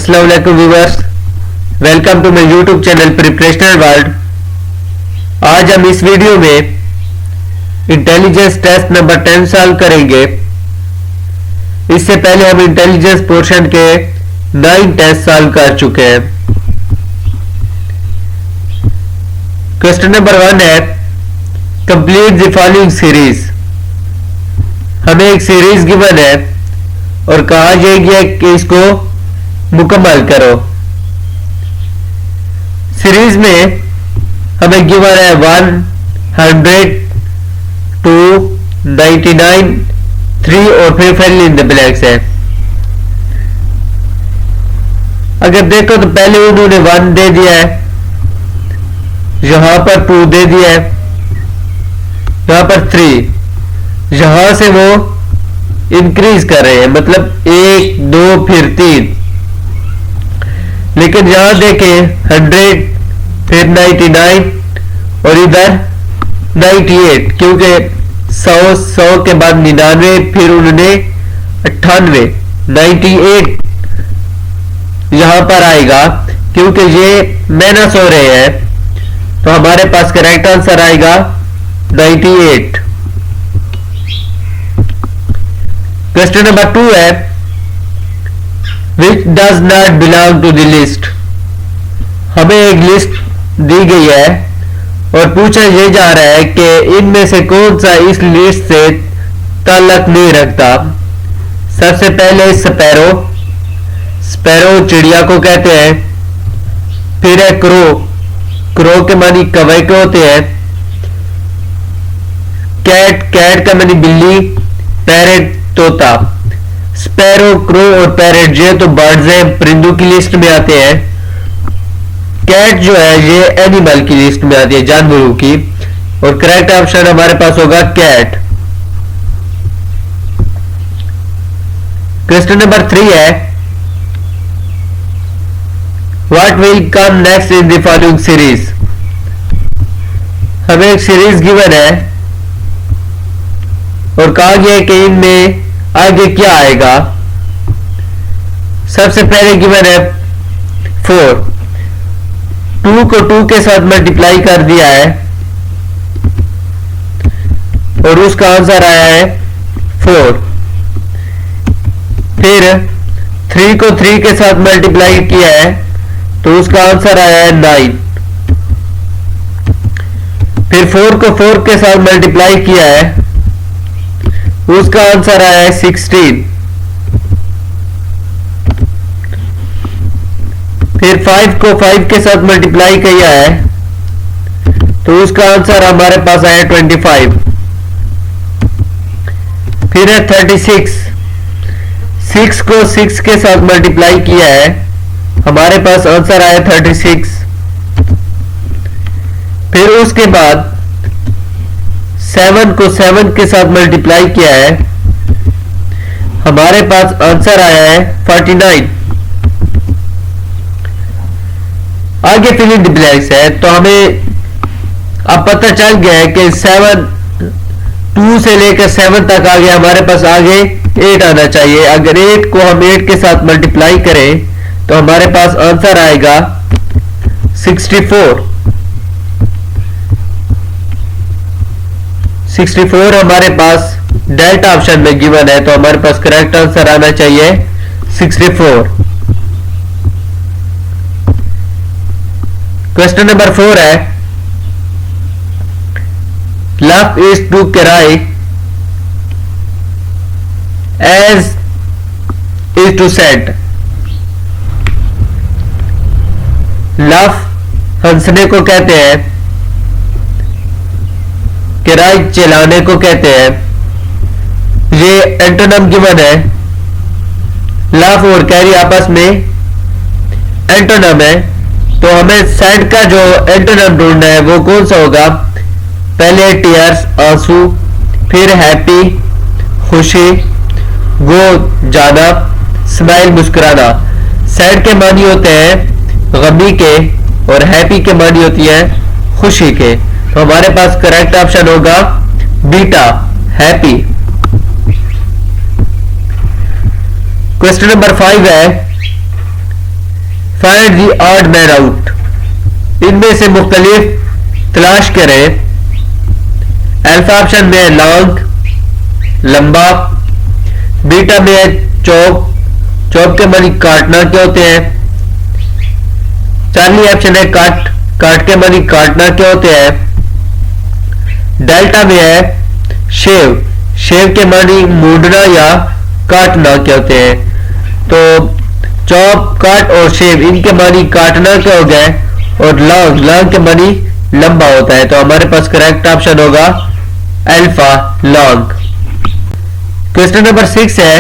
अस्सलाम वालेकुम viewers, welcome to my YouTube channel preparational world. आज हम इस वीडियो में इंटेलिजेंस टेस्ट नंबर 10 सॉल्व करेंगे। इससे पहले हम इंटेलिजेंस पोर्शन के 9 टेस्ट सॉल्व कर चुके हैं। क्वेश्चन नंबर 1 है कंप्लीट द फॉलोइंग सीरीज। हमें एक सीरीज गिवन है और कहा जाएगी कि इसको मुकम्मल करो। सीरीज में हमें गिवन है 100 2 99 3 और फिर फिल इन द ब्लैंक्स है। अगर देखो तो पहले उन्होंने 1 दे दिया है, यहां पर 2 दे दिया है, यहां पर 3, यहां से वो इंक्रीज कर रहे हैं, मतलब 1 2 फिर 3। लेकिन यहां देखें 100 फिर 99 और इधर 98, क्योंकि 100 के बाद 99 फिर उन्होंने 98 98 यहां पर आएगा, क्योंकि ये माइनस हो रहे हैं, तो हमारे पास करेक्ट आंसर आएगा 98। क्वेश्चन नंबर 2 है which does not belong to the list। हमें एक लिस्ट दी गई है और पूछा यह जा रहा है कि इनमें से कौन सा इस लिस्ट से ताल्लुक नहीं रखता। सबसे पहले स्पैरो, स्पैरो चिड़िया को कहते हैं। फिर है क्रो, क्रो के मानी कौवे के होते हैं। कैट, कैट का मानी बिल्ली। पैरेट तोता। स्पैरो, क्रो और पैरेट ये तो बर्ड्स हैं, परिंदों की लिस्ट में आते हैं। कैट जो है ये एनिमल की लिस्ट में आती है, जानवरों की, और करेक्ट ऑप्शन हमारे पास होगा कैट। क्वेश्चन नंबर 3 है what will come next in the following series. हमें एक सीरीज गिवन है और कहा गया है कि इनमें आगे क्या आएगा। सबसे पहले गिवन है 4, 2 को 2 के साथ मल्टीप्लाई कर दिया है और उसका आंसर आया है 4। फिर 3 को 3 के साथ मल्टीप्लाई किया है तो उसका आंसर आया है 9। फिर 4 को 4 के साथ मल्टीप्लाई किया है, उसका आंसर आया है 16। फिर 5 को 5 के साथ मल्टीप्लाई किया है तो उसका आंसर हमारे पास आया 25। फिर है 36, 6 को 6 के साथ मल्टीप्लाई किया है, हमारे पास आंसर आया 36। फिर उसके बाद 7 को 7 के साथ मल्टीप्लाई किया है, हमारे पास आंसर आया है 49। आगे फिल इन द ब्लैंक्स है, तो हमें अब पता चल गया है कि 2 से लेकर 7 तक आगे हमारे पास आगे 8 आना चाहिए। अगर 8 को हम 8 के साथ मल्टीप्लाई करें तो हमारे पास आंसर आएगा 64। 64 हमारे पास डेल्टा ऑप्शन में गिवन है, तो हमारे पास करेक्ट आंसर आना चाहिए 64। क्वेश्चन नंबर 4 है love is to cry as is to set. Love हंसने को कहते हैं, किराई चलाने को कहते हैं। ये एंटोनम गिवन है। लव और कैरी आपस में एंटोनम है, तो हमें सेड का जो एंटोनम ढूंढना है वो कौन सा होगा। पहले टीयर्स आंसू, फिर हैप्पी खुशी, गो जाना, स्माइल मुस्कुराना। सैड के मानी होते हैं गमी के और हैप्पी के मानी होती है खुशी के, तो हमारे पास करेक्ट ऑप्शन होगा बीटा, हैप्पी। क्वेश्चन नंबर 5 है find the odd man out, इनमें से मुख्तलिफ तलाश करें। अल्फा ऑप्शन में लॉन्ग लंबा, बीटा में चौक, चौक के मानी काटना के होते हैं। चार्ली ऑप्शन है काट, काट के मानी काटना के होते हैं। डेल्टा में है शेव, शेव के मानी मूडना या काटना के होते हैं। तो चॉप, काट और शेव इनके मानी काटना के हो गए, और लॉन्ग, लॉन्ग के मानी लंबा होता है। तो हमारे पास करेक्ट ऑप्शन होगा अल्फा लॉन्ग। क्वेश्चन नंबर 6 है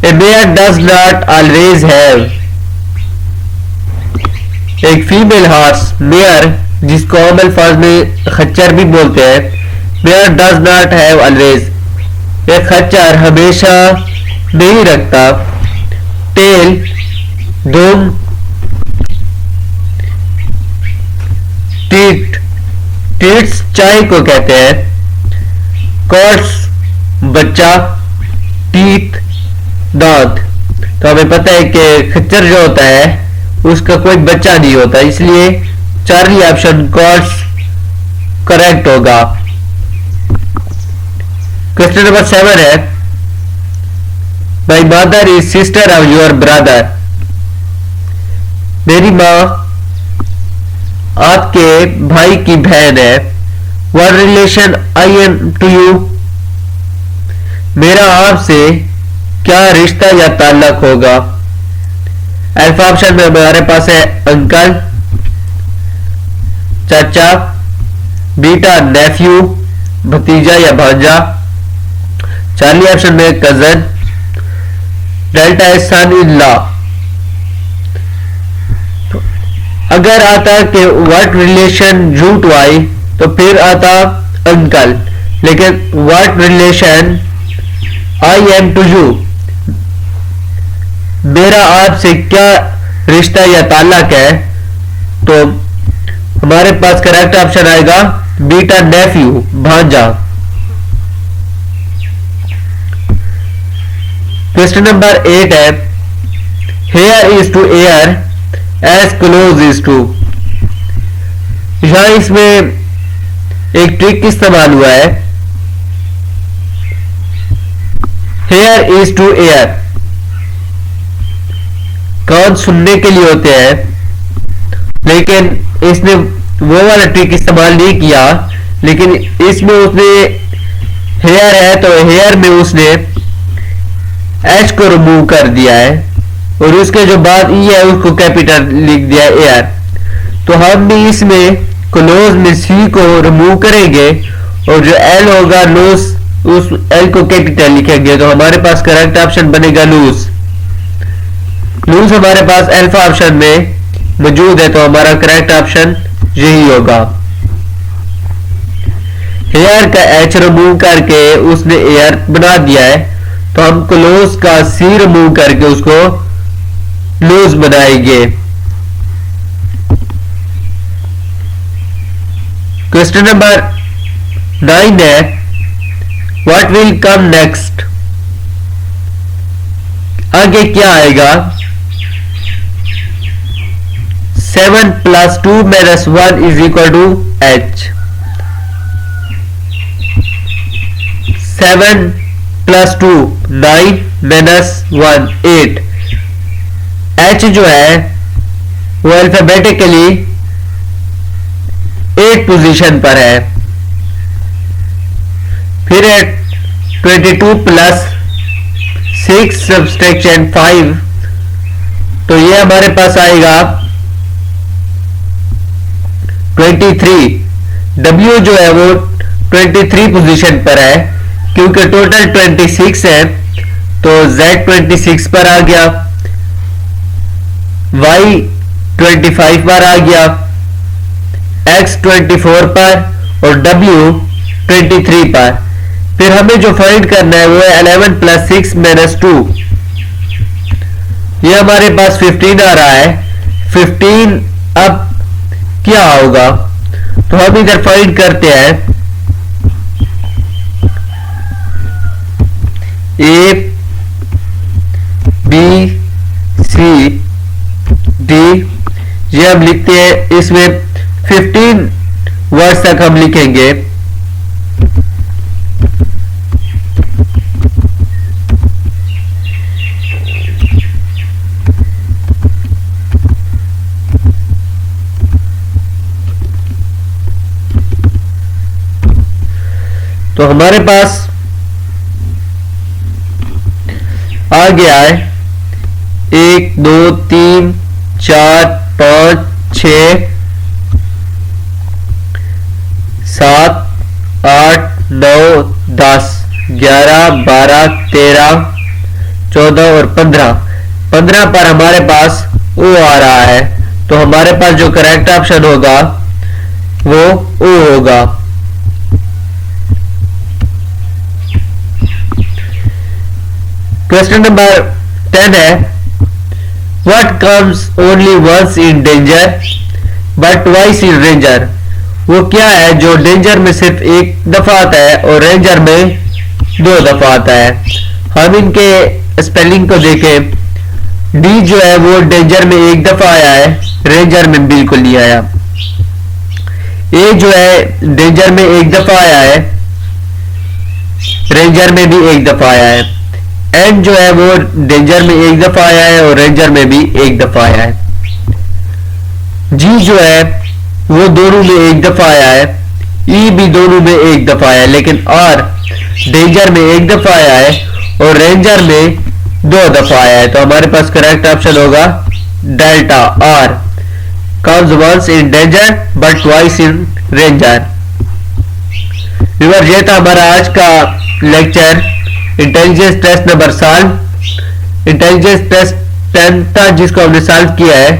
a mare does not always have, एक फीमेल हॉर्स मेयर, जिसको हम अल्फाज में खच्चर भी बोलते हैं, mare does not have always, एक खच्चर हमेशा नहीं रखता टेल, दुम, टीट, टीट्स चाय को कहते हैं, कॉर्ड्स बच्चा, टीथ दांत। तो हमें पता है कि खच्चर जो होता है उसका कोई बच्चा नहीं होता, इसलिए चार्ली ऑप्शन कॉर्ड्स करेक्ट होगा। क्वेश्चन नंबर 7 है my mother is sister of your brother, मेरी माँ आपके भाई की बहन है। What relation I am to you, मेरा आपसे क्या रिश्ता या ताल्लुक होगा। अल्फा ऑप्शन में हमारे पास है अंकल, चाचा, बीटा नेफ्यू, भतीजा या भांजा, चार्ली ऑप्शन में कजन, डेल्टा है सन इन लॉ। अगर आता कि what relation you to I तो फिर आता अंकल, लेकिन what relation I am to you, मेरा आपसे क्या रिश्ता या ताल्लुक है, तो हमारे पास करेक्ट ऑप्शन आएगा बीटा नेफ्यू, भांजा। क्वेश्चन नंबर 8 है hair is to air as close is to, यहां इसमें एक ट्रिक इस्तेमाल हुआ है। हेयर इज टू एयर, कान सुनने के लिए होते हैं, लेकिन इसने वो वाला ट्रिक इस्तेमाल नहीं किया, लेकिन इसमें उसने हेयर है तो हेयर में उसने एच को रिमूव कर दिया है, और उसके जो बाद ई है उसको कैपिटल लिख दिया एयर। तो हम भी इसमें क्लोज में सी को रिमूव करेंगे, और जो एल होगा लूज, उस एल को कैपिटल लिखेंगे, तो हमारे पास करेक्ट ऑप्शन बनेगा लूज। लूज हमारे पास अल्फा ऑप्शन में मौजूद है, तो हमारा करेक्ट ऑप्शन यही होगा। हेयर का एच रिमूव करके उसने एयर बना दिया है, तो हम क्लोज का सी रिमूव करके उसको लूज बनाएंगे। क्वेश्चन नंबर 9 है व्हाट विल कम नेक्स्ट, आगे क्या आएगा। 7 + 2 - 1 is equal to h, 7 + 2 9 - 1 8, h जो है वो अल्फाबेटिकली 8 पोजीशन पर है। फिर है 22 + 6 सब्सट्रैक्शन 5, तो ये हमारे पास आएगा 23। w जो है वो 23 पोजीशन पर है, क्योंकि टोटल 26 है, तो z 26 पर आ गया, y 25 पर आ गया, x 24 पर और w 23 पर। फिर हमें जो फाइंड करना है वो है 11 + 6 - 2, ये हमारे पास 15 आ रहा है। 15 अब क्या होगा, तो हम इधर फाइंड करते हैं। A B C डी, ये हम लिखते हैं, इसमें 15 वर्ड्स तक हम लिखेंगे। तो हमारे पास आ गया है 1 2 3 4 5 6 7 8 9 10 11 12 13 14 और 15 पर हमारे पास ओ आ रहा है। तो हमारे पास जो करेक्ट ऑप्शन होगा वो ओ होगा। क्वेश्चन नंबर 10 है, What comes only once in danger but twice in ranger? वो क्या है जो डेंजर में सिर्फ एक दफा आता है और रेंजर में 2 दफा आता है। हम इनके स्पेलिंग को देखें, डी जो है वो डेंजर में 1 दफा आया है, रेंजर में बिल्कुल नहीं आया। ए जो है डेंजर में 1 दफा आया है, रेंजर में भी 1 दफा आया है। एन जो है वो डेंजर में 1 दफा आया है और रेंजर में भी 1 दफा आया है। जी जो है वो दोनों में 1 दफा आया है, ई भी दोनों में 1 दफा आया है, लेकिन आर डेंजर में 1 दफा आया है और रेंजर में 2 दफा आया है। तो हमारे पास करेक्ट ऑप्शन होगा Delta R, comes once in danger but twice in ranger। Viewer, ये था हमारा आज का lecture intelligence test number 7, intelligence test 10 था जिसको हमने सॉल्व किया है।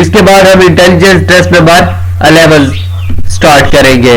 इसके बाद हम इंटेलिजेंस टेस्ट नंबर 11 स्टार्ट करेंगे।